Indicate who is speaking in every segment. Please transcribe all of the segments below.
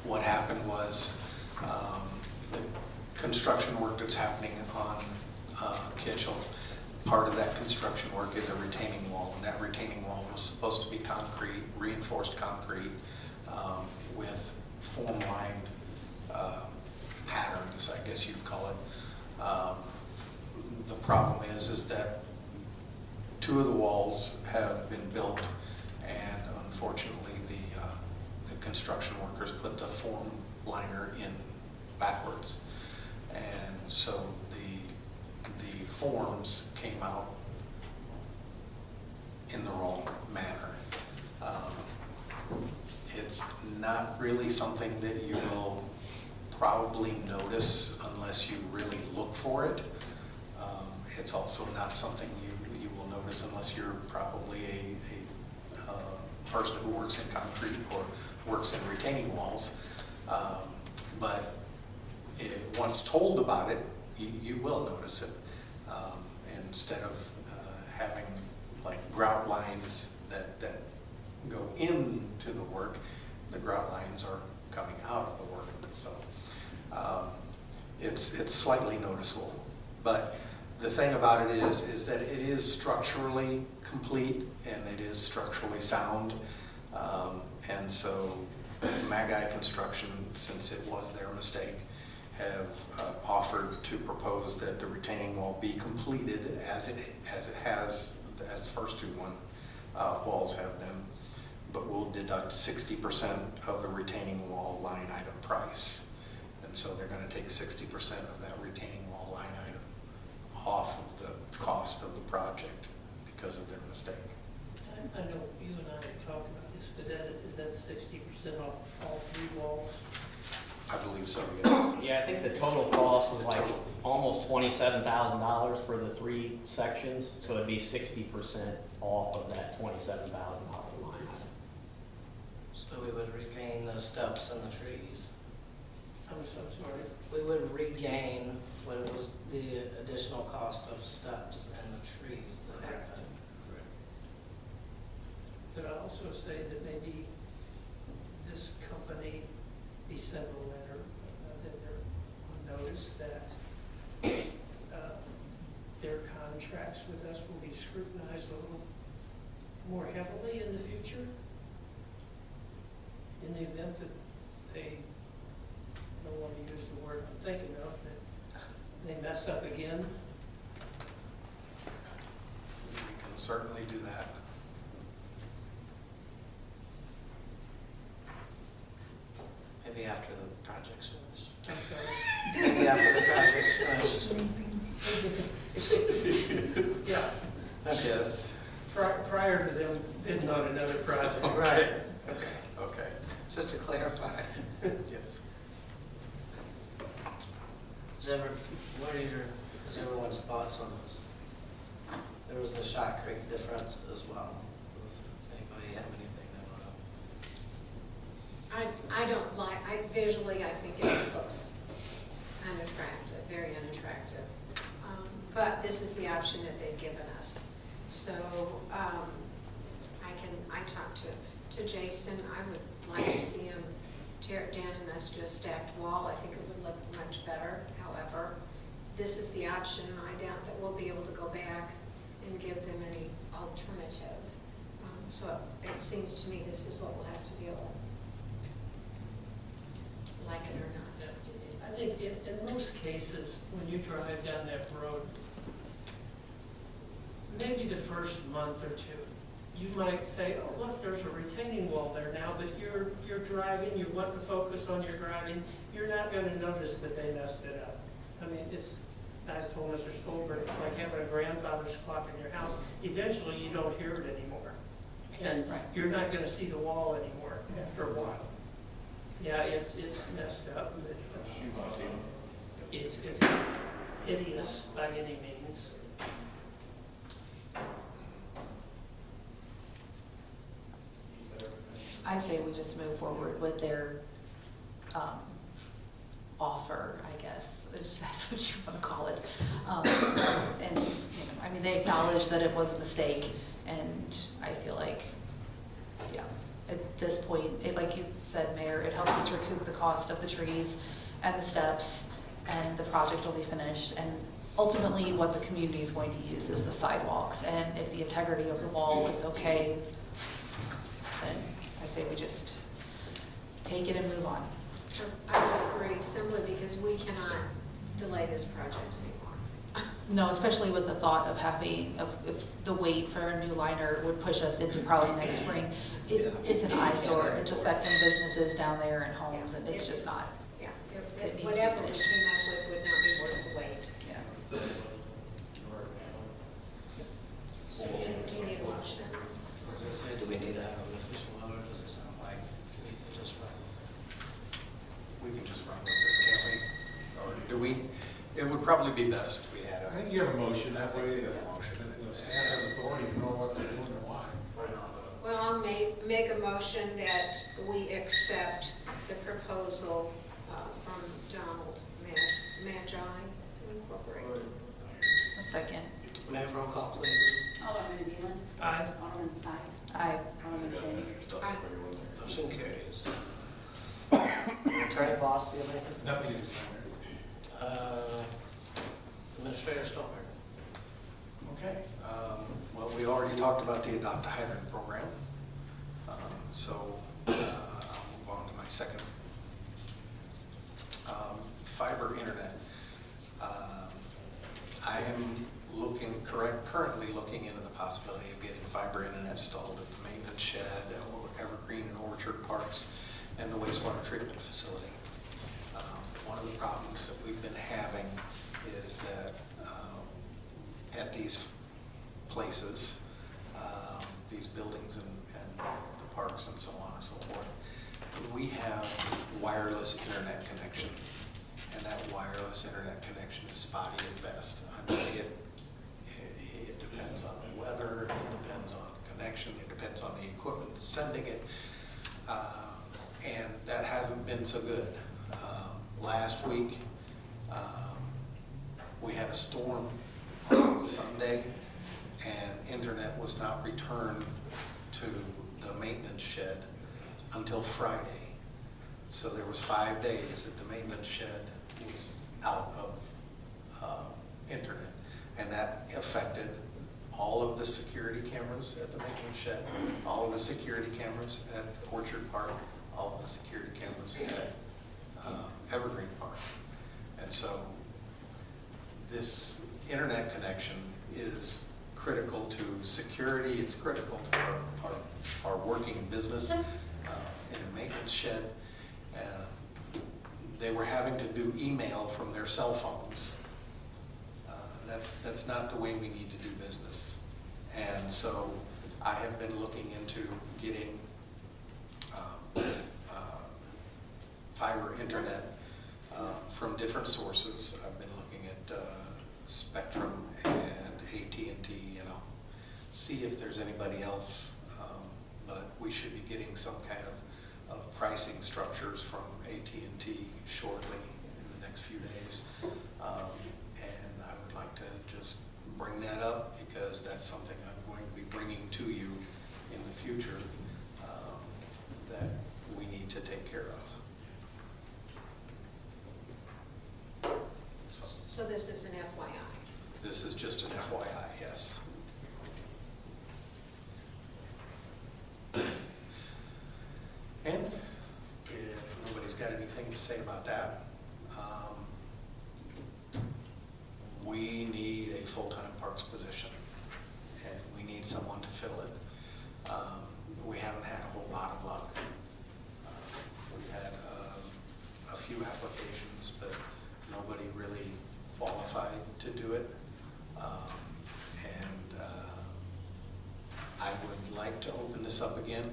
Speaker 1: what happened was the construction work that's happening on Kitchell, part of that construction work is a retaining wall, and that retaining wall was supposed to be concrete, reinforced concrete, with form-lined patterns, I guess you'd call it. The problem is that two of the walls have been built, and unfortunately the construction workers put the form liner in backwards, and so the forms came out in the wrong manner. It's not really something that you will probably notice unless you really look for it. It's also not something you will notice unless you're probably a person who works in concrete or works in retaining walls. But once told about it, you will notice it. Instead of having like grout lines that go into the work, the grout lines are coming out of the work. So it's slightly noticeable. But the thing about it is that it is structurally complete and it is structurally sound. And so Magi Construction, since it was their mistake, have offered to propose that the retaining wall be completed as the first two walls have been, but we'll deduct 60% of the retaining wall line item price. And so they're going to take 60% of that retaining wall line item off of the cost of the project because of their mistake.
Speaker 2: I know you and I have talked about this, but is that 60% off all three walls?
Speaker 1: I believe so, yes.
Speaker 3: Yeah, I think the total cost was like almost $27,000 for the three sections, so it'd be 60% off of that $27,000 line.
Speaker 4: So we would regain the steps and the trees.
Speaker 2: I'm so sorry.
Speaker 4: We would regain what it was the additional cost of steps and the trees that happened.
Speaker 2: Could I also say that maybe this company be sent a letter that they're on notice that their contracts with us will be scrutinized a little more heavily in the future, in the event that they, I don't want to use the word I'm thinking of, that they mess up again?
Speaker 1: We can certainly do that.
Speaker 4: Maybe after the project's finished.
Speaker 2: I'm sorry.
Speaker 4: Maybe after the project's finished.
Speaker 2: Yeah,
Speaker 1: Yes.
Speaker 2: prior to them bidding on another project.
Speaker 4: Right.
Speaker 1: Okay.
Speaker 4: Just to clarify.
Speaker 1: Yes.
Speaker 4: What are everyone's thoughts on this? There was the Shot Creek difference as well. Does anybody have anything they want to?
Speaker 5: I don't like, visually I think it looks unattractive, very unattractive. But this is the option that they've given us. So I talked to Jason. I would like to see him tear it down and us do a stacked wall. I think it would look much better. However, this is the option. I doubt that we'll be able to go back and give them any alternative. So it seems to me this is what we'll have to deal with, like it or not.
Speaker 2: I think in most cases, when you drive down that road, maybe the first month or two, you might say, oh, look, there's a retaining wall there now, but you're driving, you want to focus on your driving, you're not going to notice that they messed it up. I mean, it's, as told Mr. Stolberg, it's like having a grandfather's clock in your house. Eventually, you don't hear it anymore. And you're not going to see the wall anymore after a while. Yeah, it's messed up. It's hideous by any means.
Speaker 6: I say we just move forward with their offer, I guess, if that's what you want to call it. And, you know, I mean, they acknowledge that it was a mistake, and I feel like, yeah, at this point, like you said, Mayor, it helps us recoup the cost of the trees and the steps, and the project will be finished. And ultimately, what the community is going to use is the sidewalks. And if the integrity of the wall is okay, then I say we just take it and move on.
Speaker 5: I would agree, simply because we cannot delay this project anymore.
Speaker 6: No, especially with the thought of having, if the wait for a new liner would push us into probably next spring. It's an eyesore, it's affecting businesses down there and homes, and it's just not.
Speaker 5: Yeah,
Speaker 6: It needs to be
Speaker 5: whatever we
Speaker 6: finished.
Speaker 5: came up with would not be worth the wait.
Speaker 6: Yeah.
Speaker 5: So do you need a motion?
Speaker 4: I was gonna say, do we need to have an official vote, or does it sound like we can just run?
Speaker 1: We can just run with this, can't we? Or do we? It would probably be best if we had
Speaker 7: I
Speaker 1: a.
Speaker 7: think you have a motion that way,
Speaker 1: We
Speaker 7: the
Speaker 1: have a motion.
Speaker 7: staff has authority to know what they're doing and why.
Speaker 5: Well, I'll make a motion that we accept the proposal from Donald Magi Incorporated.
Speaker 6: A second.
Speaker 4: May I have roll call, please?
Speaker 8: Alderman Beelan.
Speaker 2: Aye.
Speaker 8: Alderman Sykes.
Speaker 6: Aye.
Speaker 8: Alderman Kenny.
Speaker 5: Aye.
Speaker 4: Motion carries. Attorney Voss, do you have anything?
Speaker 7: Nothing to say.
Speaker 4: Administrator Stolberg.
Speaker 1: Okay, well, we already talked about the Adopt a Hydrant program. So I'll move on to my second. Fiber internet. I am currently looking into the possibility of getting fiber internet installed at the maintenance shed, Evergreen and Orchard Parks, and the wastewater treatment facility. One of the problems that we've been having is that at these places, these buildings and the parks and so on and so forth, we have wireless internet connection, and that wireless internet connection is spotty at best. I mean, it depends on the weather, it depends on the connection, it depends on the equipment sending it, and that hasn't been so good. Last week, we had a storm on Sunday, and internet was not returned to the maintenance shed until Friday. So there was 5 days that the maintenance shed was out of internet, and that affected all of the security cameras at the maintenance shed, all of the security cameras at Orchard Park, all of the security cameras at Evergreen Park. And so this internet connection is critical to security, it's critical to our working business in a maintenance shed. They were having to do email from their cell phones. That's not the way we need to do business. And so I have been looking into getting fiber internet from different sources. I've been looking at Spectrum and AT&T, and I'll see if there's anybody else. But we should be getting some kind of pricing structures from AT&T shortly in the next few days. And I would like to just bring that up because that's something I'm going to be bringing to you in the future that we need to take care of.
Speaker 5: So this is an FYI.
Speaker 1: This is just an FYI, yes. And if nobody's got anything to say about that, we need a full-time parks position, and we need someone to fill it. We haven't had a whole lot of luck. We've had a few applications, but nobody really qualified to do it. I would like to open this up again.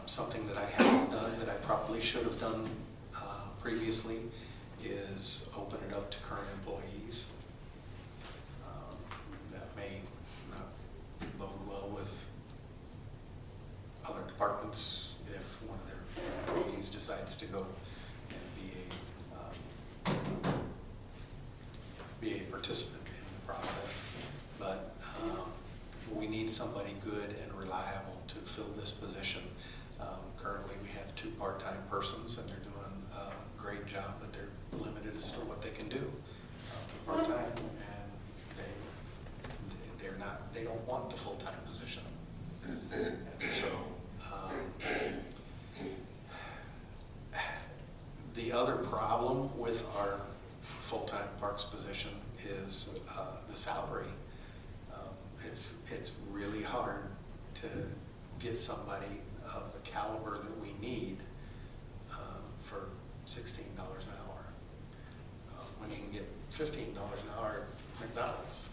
Speaker 1: Something that I haven't done that I probably should have done previously is open it up to current employees. That may not bode well with other departments if one of their employees decides to go and be a participant in the process. But we need somebody good and reliable to fill this position. Currently, we have 2 part-time persons, and they're doing a great job, but they're limited as to what they can do part-time, and they don't want the full-time position. And so, the other problem with our full-time parks position is the salary. It's really hard to get somebody of the caliber that we need for $16 an hour. When you can get $15 an hour at McDonald's.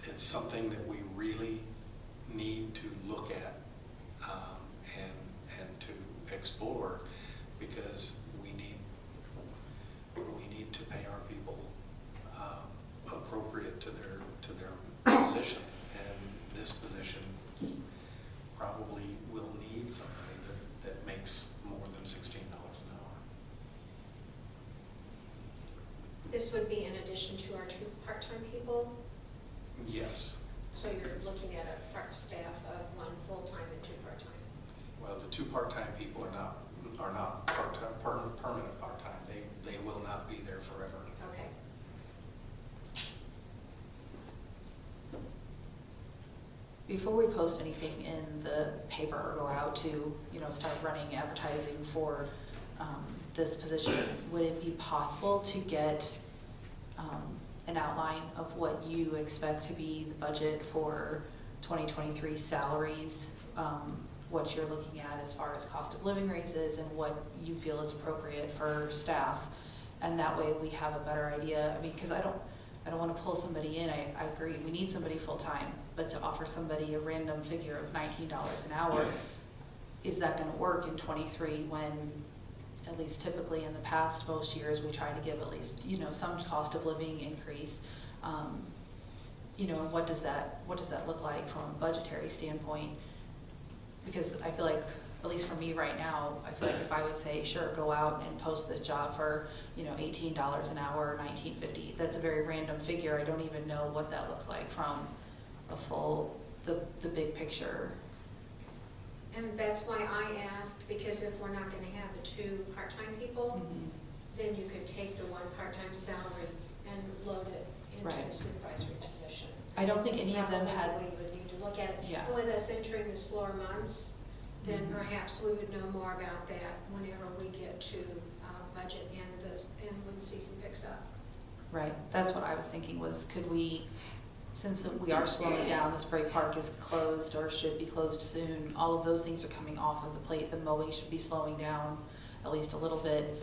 Speaker 1: It's something that we really need to look at and to explore, because we need to pay our people appropriate to their position, and this position probably will need somebody that makes more than $16 an hour.
Speaker 5: This would be in addition to our 2 part-time people?
Speaker 1: Yes.
Speaker 5: So you're looking at a park staff of 1 full-time and 2 part-time?
Speaker 1: Well, the 2 part-time people are not part-time, permanent part-time. They will not be there forever.
Speaker 5: Okay.
Speaker 6: Before we post anything in the paper or go out to, start running advertising for this position, would it be possible to get an outline of what you expect to be the budget for 2023 salaries, what you're looking at as far as cost of living raises, and what you feel is appropriate for staff? And that way we have a better idea. Because I don't want to pull somebody in. I agree, we need somebody full-time, but to offer somebody a random figure of $19 an hour, is that going to work in 23 when, at least typically in the past, most years, we try to give at least, some cost of living increase? And what does that look like from a budgetary standpoint? Because I feel like, at least for me right now, I feel like if I would say, sure, go out and post this job for, $18 an hour, $19.50, that's a very random figure. I don't even know what that looks like from a full, the big picture.
Speaker 5: And that's why I asked, because if we're not going to have the 2 part-time people, then you could take the 1 part-time salary and load it into
Speaker 6: Right.
Speaker 5: the supervisory position.
Speaker 6: I don't think any of them had.
Speaker 5: We would need to look at it.
Speaker 6: Yeah.
Speaker 5: And with us entering the slower months, then
Speaker 6: Mhm.
Speaker 5: perhaps we would know more about that whenever we get to budget and when the season picks up.
Speaker 6: Right, that's what I was thinking was, could we, since we are slowing down, the spray park is closed or should be closed soon, all of those things are coming off of the plate, the mowing should be slowing down at least a little bit,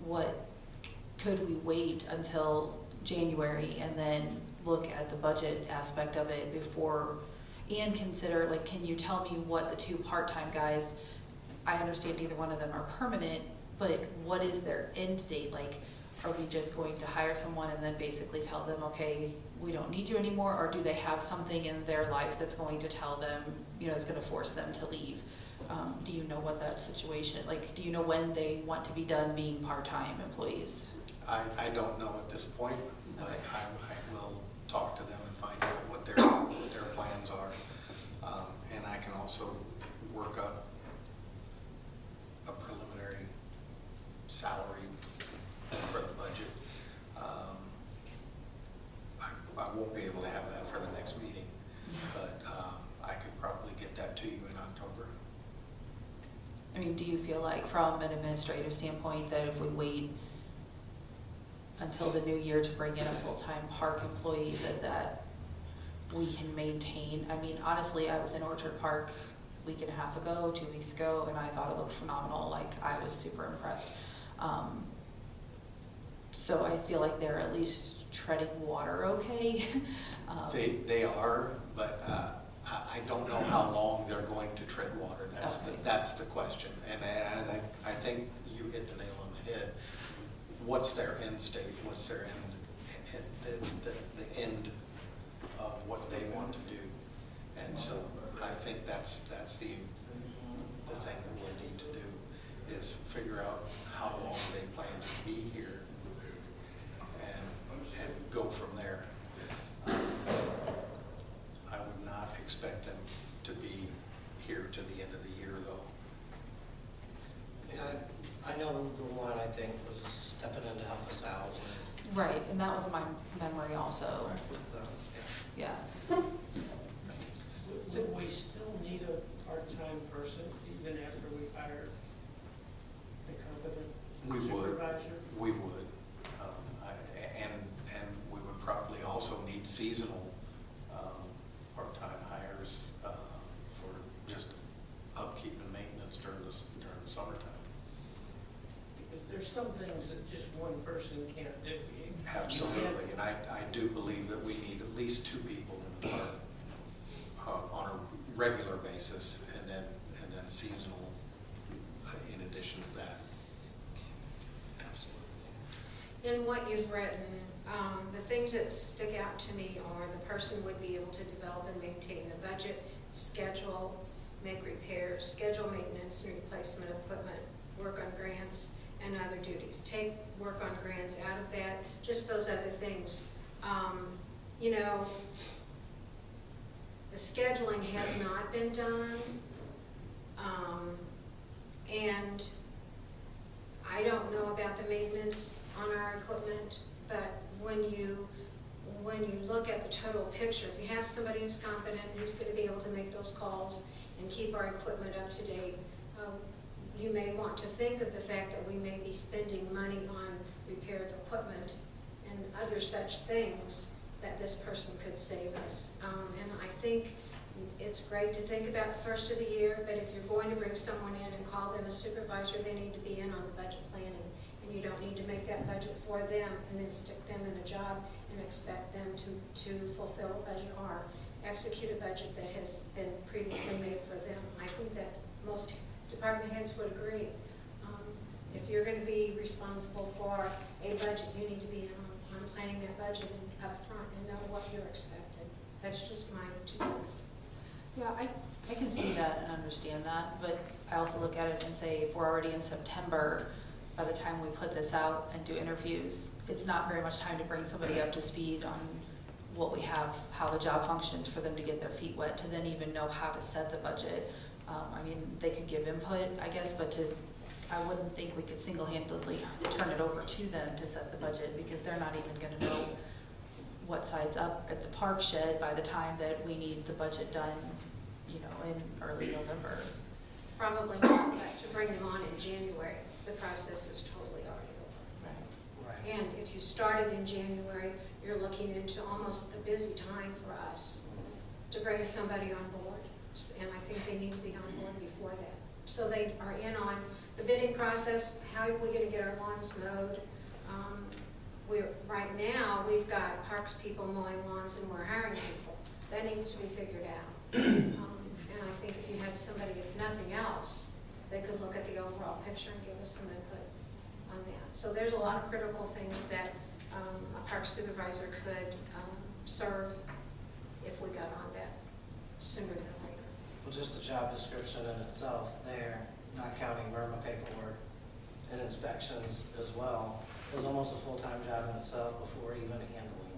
Speaker 6: what, could we wait until January and then look at the budget aspect of it before, and consider, like, can you tell me what the 2 part-time guys, I understand neither one of them are permanent, but what is their end date? Like, are we just going to hire someone and then basically tell them, okay, we don't need you anymore? Or do they have something in their life that's going to tell them, it's going to force them to leave? Do you know what that situation, like, do you know when they want to be done being part-time employees?
Speaker 1: I don't know at this point, but
Speaker 6: Okay.
Speaker 1: I will talk to them and find out what their plans are. And I can also work up a preliminary salary for the budget. I won't be able to have that for the next meeting, but I could probably get that to you in October.
Speaker 6: Do you feel like from an administrative standpoint that if we wait until the new year to bring in a full-time park employee, that we can maintain? Honestly, I was in Orchard Park a week and a half ago, 2 weeks ago, and I thought it looked phenomenal. Like, I was super impressed. So I feel like they're at least treading water okay.
Speaker 1: They are, but I don't know how long they're going to tread water. That's the question. And I think you hit the nail on the head. What's their end state? What's their the end of what they want to do? And so I think that's the thing that we'll need to do, is figure out how long they plan to be here and go from there. expect them to be here to the end of the year, though.
Speaker 4: Yeah, I know the one, I think, was just stepping in to help us out with,
Speaker 6: Right, and that was my memory also,
Speaker 4: yeah.
Speaker 6: yeah.
Speaker 2: Would we still need a part-time person even after we hire a competent
Speaker 1: We would.
Speaker 2: supervisor?
Speaker 1: We would. And we would probably also need seasonal part-time hires for just upkeep and maintenance during the summertime.
Speaker 2: Because there's some things that just one person can't do.
Speaker 1: Absolutely, and I do believe that we need at least 2 people in the park on a regular basis, and then seasonal in addition to that.
Speaker 4: Absolutely.
Speaker 5: In what you've written, the things that stick out to me are the person would be able to develop and maintain the budget, schedule, make repairs, schedule maintenance and replacement of equipment, work on grants and other duties. Take work on grants out of that, just those other things. You know, the scheduling has not been done. And I don't know about the maintenance on our equipment, but when you look at the total picture, if you have somebody who's competent, who's going to be able to make those calls and keep our equipment up to date, you may want to think of the fact that we may be spending money on repair of equipment and other such things that this person could save us. And I think it's great to think about the first of the year, but if you're going to bring someone in and call them a supervisor, they need to be in on the budget planning. And you don't need to make that budget for them and then stick them in a job and expect them to fulfill a budget or execute a budget that has been previously made for them. I think that most department heads would agree. If you're going to be responsible for a budget, you need to be in on planning that budget and up front and know what you're expected. That's just my 2 cents.
Speaker 6: Yeah, I can see that and understand that, but I also look at it and say, if we're already in September, by the time we put this out and do interviews, it's not very much time to bring somebody up to speed on what we have, how the job functions, for them to get their feet wet, to then even know how to set the budget. I mean, they could give input, I guess, but I wouldn't think we could single-handedly turn it over to them to set the budget, because they're not even gonna know what side's up at the park shed by the time that we need the budget done, you know, in early November.
Speaker 5: Probably not, but to bring them on in January, the process is totally already over.
Speaker 4: Right.
Speaker 5: And if you started in January, you're looking into almost the busy time for us to bring somebody on board. And I think they need to be on board before that. So they are in on the bidding process. How are we going to get our lawns mowed? Right now, we've got parks people mowing lawns and we're hiring people. That needs to be figured out. And I think if you had somebody, if nothing else, they could look at the overall picture and give us some input on that. So there's a lot of critical things that a park supervisor could serve if we got on that sooner than later.
Speaker 4: Well, just the job description in itself there, not counting MIRMA paperwork and inspections as well, is almost a full-time job in itself before even handling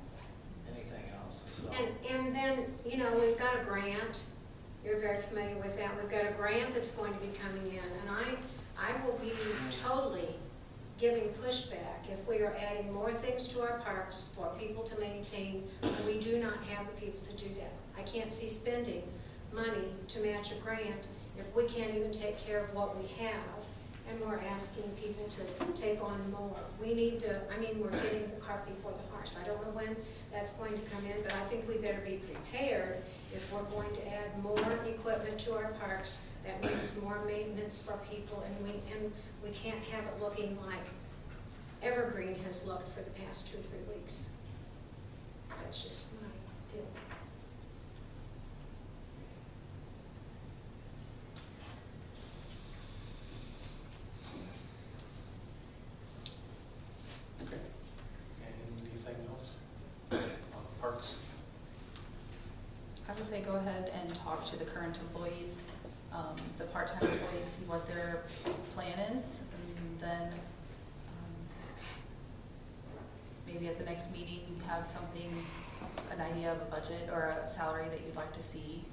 Speaker 4: anything else, so.
Speaker 5: And then, you know, we've got a grant. You're very familiar with that. We've got a grant that's going to be coming in, and I will be totally giving pushback if we are adding more things to our parks for people to maintain when we do not have the people to do that. I can't see spending money to match a grant if we can't even take care of what we have, and we're asking people to take on more. We need to, I mean, we're getting the cart before the horse. I don't know when that's going to come in, but I think we better be prepared if we're going to add more equipment to our parks. That means more maintenance for people, and we can't have it looking like Evergreen has looked for the past 2 or 3 weeks. That's just my feeling.
Speaker 1: Okay. Anything else on parks?
Speaker 6: I would say go ahead and talk to the current employees, the part-time employees, see what their plan is, and then maybe at the next meeting have something, an idea of a budget or a salary that you'd like to see